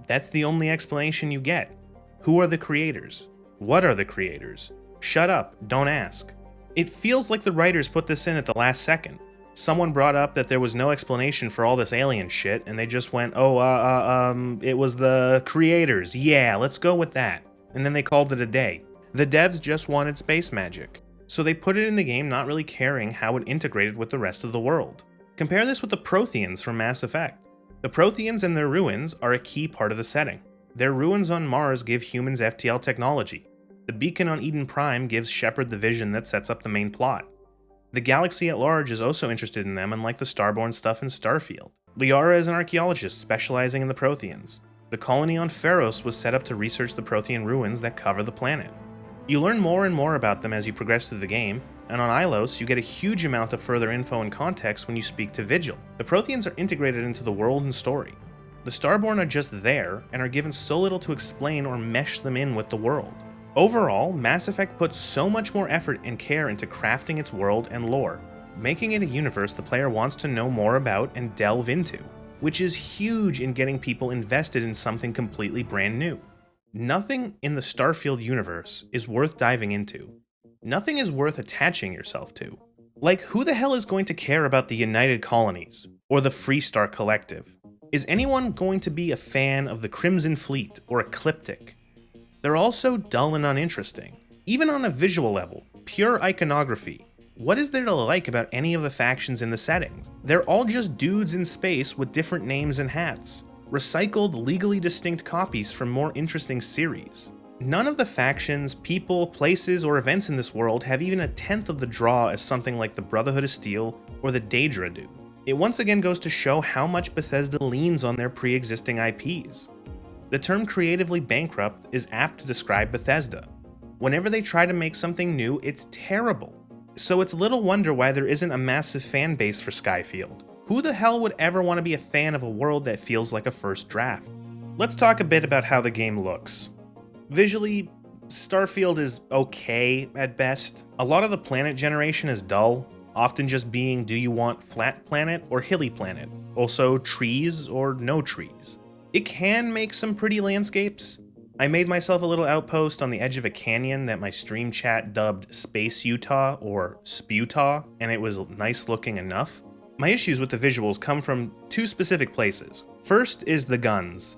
That's the only explanation you get. Who are the creators? What are the creators? Shut up, don't ask. It feels like the writers put this in at the last second. Someone brought up that there was no explanation for all this alien shit, and they just went, it was the creators, yeah, let's go with that. and then they called it a day. The devs just wanted space magic, so they put it in the game not really caring how it integrated with the rest of the world. Compare this with the Protheans from Mass Effect. The Protheans and their ruins are a key part of the setting. Their ruins on Mars give humans FTL technology. The beacon on Eden Prime gives Shepard the vision that sets up the main plot. The galaxy at large is also interested in them, unlike the Starborn stuff in Starfield. Liara is an archaeologist specializing in the Protheans. The colony on Pharos was set up to research the Prothean ruins that cover the planet. You learn more and more about them as you progress through the game, and on Ilos you get a huge amount of further info and context when you speak to Vigil. The Protheans are integrated into the world and story. The Starborn are just there, and are given so little to explain or mesh them in with the world. Overall, Mass Effect puts so much more effort and care into crafting its world and lore, making it a universe the player wants to know more about and delve into, which is huge in getting people invested in something completely brand new. Nothing in the Starfield universe is worth diving into. Nothing is worth attaching yourself to. Like, who the hell is going to care about the United Colonies, or the Freestar Collective? Is anyone going to be a fan of the Crimson Fleet or Ecliptic? They're all so dull and uninteresting. Even on a visual level, pure iconography, what is there to like about any of the factions in the settings? They're all just dudes in space with different names and hats. Recycled, legally distinct copies from more interesting series. None of the factions, people, places, or events in this world have even a tenth of the draw as something like the Brotherhood of Steel or the Daedra do. It once again goes to show how much Bethesda leans on their pre-existing IPs. The term creatively bankrupt is apt to describe Bethesda. Whenever they try to make something new, it's terrible. So it's little wonder why there isn't a massive fan base for Skyfield. Who the hell would ever want to be a fan of a world that feels like a first draft? Let's talk a bit about how the game looks. Visually, Starfield is okay at best. A lot of the planet generation is dull, often just being do you want flat planet or hilly planet, also trees or no trees. It can make some pretty landscapes. I made myself a little outpost on the edge of a canyon that my stream chat dubbed Space Utah or Sputaw, and it was nice looking enough. My issues with the visuals come from two specific places. First is the guns.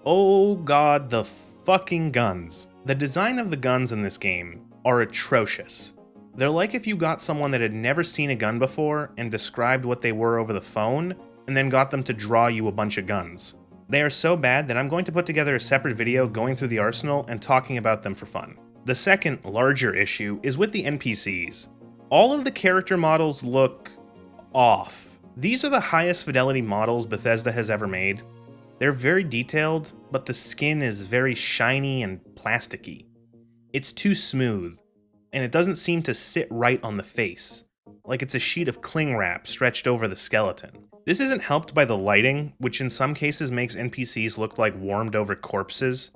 Oh god, the fucking guns. The design of the guns in this game are atrocious. They're like if you got someone that had never seen a gun before and described what they were over the phone, and then got them to draw you a bunch of guns. They are so bad that I'm going to put together a separate video going through the arsenal and talking about them for fun. The second, larger issue is with the NPCs. All of the character models look off. These are the highest fidelity models Bethesda has ever made. They're very detailed, but the skin is very shiny and plasticky. It's too smooth, and it doesn't seem to sit right on the face, like it's a sheet of cling wrap stretched over the skeleton. This isn't helped by the lighting, which in some cases makes NPCs look like warmed over corpses.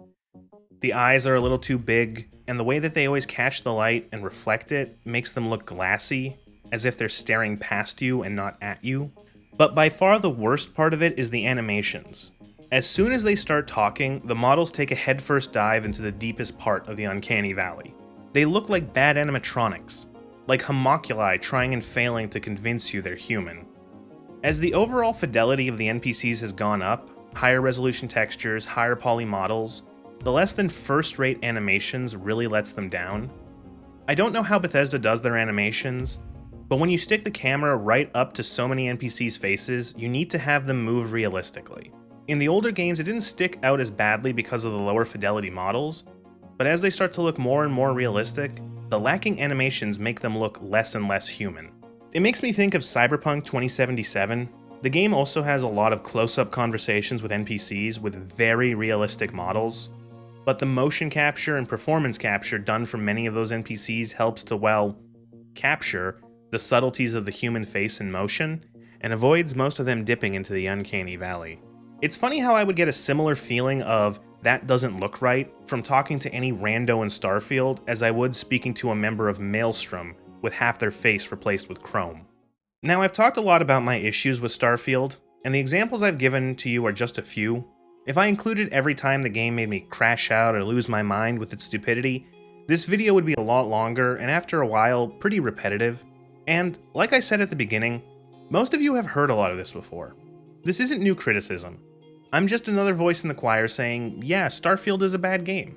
The eyes are a little too big, and the way that they always catch the light and reflect it makes them look glassy, as if they're staring past you and not at you. But by far the worst part of it is the animations. As soon as they start talking, the models take a headfirst dive into the deepest part of the uncanny valley. They look like bad animatronics, like homoculi trying and failing to convince you they're human. As the overall fidelity of the NPCs has gone up, higher resolution textures, higher poly models, the less than first-rate animations really lets them down. I don't know how Bethesda does their animations, but when you stick the camera right up to so many NPCs' faces, you need to have them move realistically. In the older games, it didn't stick out as badly because of the lower fidelity models, but as they start to look more and more realistic, the lacking animations make them look less and less human. It makes me think of Cyberpunk 2077. The game also has a lot of close-up conversations with NPCs with very realistic models, but the motion capture and performance capture done from many of those NPCs helps to, well, capture the subtleties of the human face in motion, and avoids most of them dipping into the uncanny valley. It's funny how I would get a similar feeling of that doesn't look right from talking to any rando in Starfield as I would speaking to a member of Maelstrom with half their face replaced with chrome. Now, I've talked a lot about my issues with Starfield, and the examples I've given to you are just a few. If I included every time the game made me crash out or lose my mind with its stupidity, this video would be a lot longer and after a while, pretty repetitive. And, like I said at the beginning, most of you have heard a lot of this before. This isn't new criticism. I'm just another voice in the choir saying, yeah, Starfield is a bad game.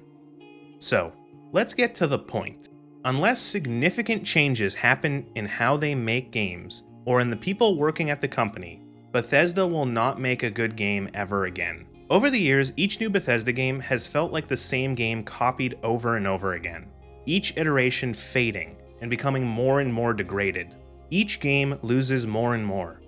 So, let's get to the point. Unless significant changes happen in how they make games, or in the people working at the company, Bethesda will not make a good game ever again. Over the years, each new Bethesda game has felt like the same game copied over and over again, each iteration fading and becoming more and more degraded. Each game loses more and more.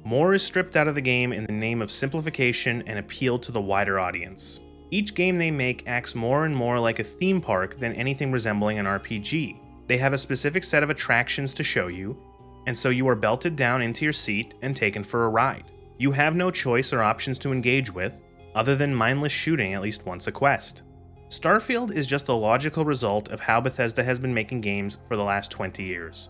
More is stripped out of the game in the name of simplification and appeal to the wider audience. Each game they make acts more and more like a theme park than anything resembling an RPG. They have a specific set of attractions to show you, and so you are belted down into your seat and taken for a ride. You have no choice or options to engage with, other than mindless shooting at least once a quest. Starfield is just the logical result of how Bethesda has been making games for the last 20 years.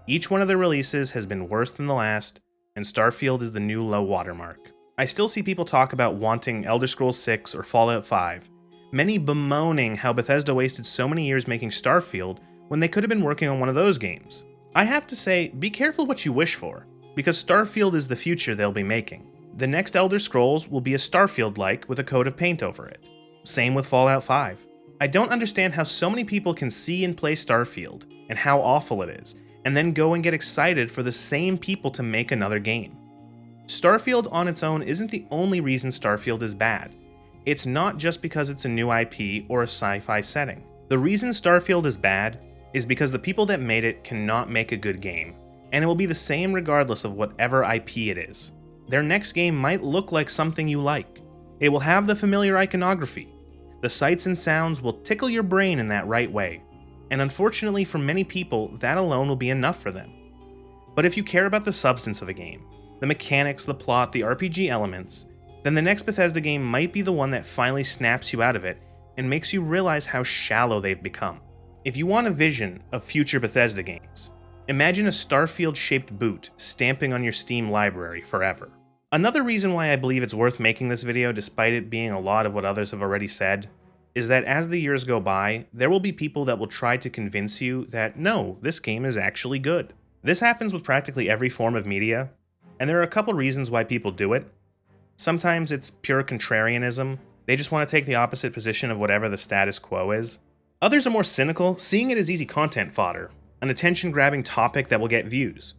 Each one of their releases has been worse than the last, and Starfield is the new low watermark. I still see people talk about wanting Elder Scrolls 6 or Fallout 5, many bemoaning how Bethesda wasted so many years making Starfield when they could have been working on one of those games. I have to say, be careful what you wish for, because Starfield is the future they'll be making. The next Elder Scrolls will be a Starfield-like with a coat of paint over it. Same with Fallout 5. I don't understand how so many people can see and play Starfield, and how awful it is, and then go and get excited for the same people to make another game. Starfield on its own isn't the only reason Starfield is bad. It's not just because it's a new IP or a sci-fi setting. The reason Starfield is bad is because the people that made it cannot make a good game, and it will be the same regardless of whatever IP it is. Their next game might look like something you like. It will have the familiar iconography. The sights and sounds will tickle your brain in that right way, and unfortunately for many people, that alone will be enough for them. But if you care about the substance of a game, the mechanics, the plot, the RPG elements, then the next Bethesda game might be the one that finally snaps you out of it and makes you realize how shallow they've become. If you want a vision of future Bethesda games, imagine a Starfield-shaped boot stamping on your Steam library forever. Another reason why I believe it's worth making this video, despite it being a lot of what others have already said, is that as the years go by, there will be people that will try to convince you that no, this game is actually good. This happens with practically every form of media, and there are a couple reasons why people do it. Sometimes it's pure contrarianism. They just want to take the opposite position of whatever the status quo is. Others are more cynical, seeing it as easy content fodder, an attention-grabbing topic that will get views.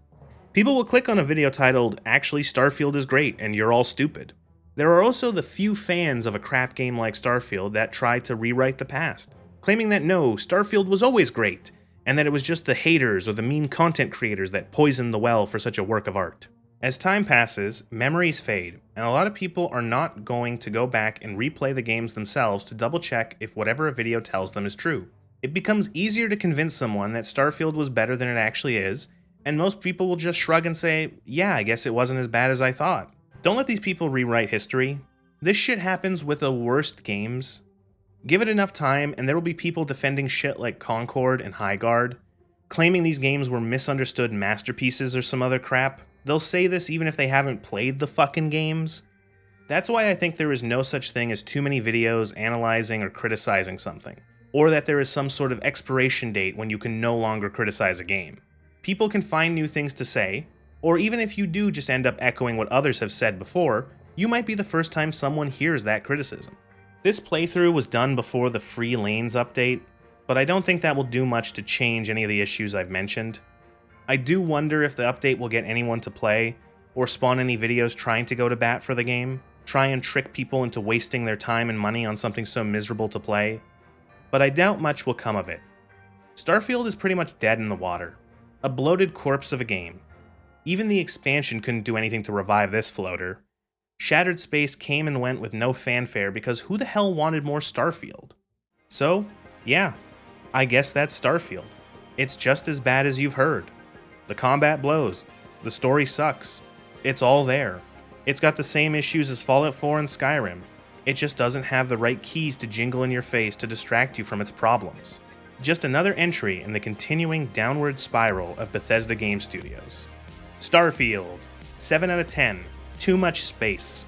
People will click on a video titled, "Actually Starfield is great and you're all stupid." There are also the few fans of a crap game like Starfield that try to rewrite the past, claiming that no, Starfield was always great, and that it was just the haters or the mean content creators that poisoned the well for such a work of art. As time passes, memories fade, and a lot of people are not going to go back and replay the games themselves to double check if whatever a video tells them is true. It becomes easier to convince someone that Starfield was better than it actually is, and most people will just shrug and say, yeah, I guess it wasn't as bad as I thought. Don't let these people rewrite history. This shit happens with the worst games. Give it enough time and there will be people defending shit like Concord and Highguard, claiming these games were misunderstood masterpieces or some other crap. They'll say this even if they haven't played the fucking games. That's why I think there is no such thing as too many videos analyzing or criticizing something, or that there is some sort of expiration date when you can no longer criticize a game. People can find new things to say, or even if you do just end up echoing what others have said before, you might be the first time someone hears that criticism. This playthrough was done before the Free Lanes update, but I don't think that will do much to change any of the issues I've mentioned. I do wonder if the update will get anyone to play, or spawn any videos trying to go to bat for the game, try and trick people into wasting their time and money on something so miserable to play, but I doubt much will come of it. Starfield is pretty much dead in the water, a bloated corpse of a game. Even the expansion couldn't do anything to revive this floater. Shattered Space came and went with no fanfare because who the hell wanted more Starfield? So, yeah, I guess that's Starfield. It's just as bad as you've heard. The combat blows. The story sucks. It's all there. It's got the same issues as Fallout 4 and Skyrim. It just doesn't have the right keys to jingle in your face to distract you from its problems. Just another entry in the continuing downward spiral of Bethesda Game Studios. Starfield, 7 out of 10, too much space.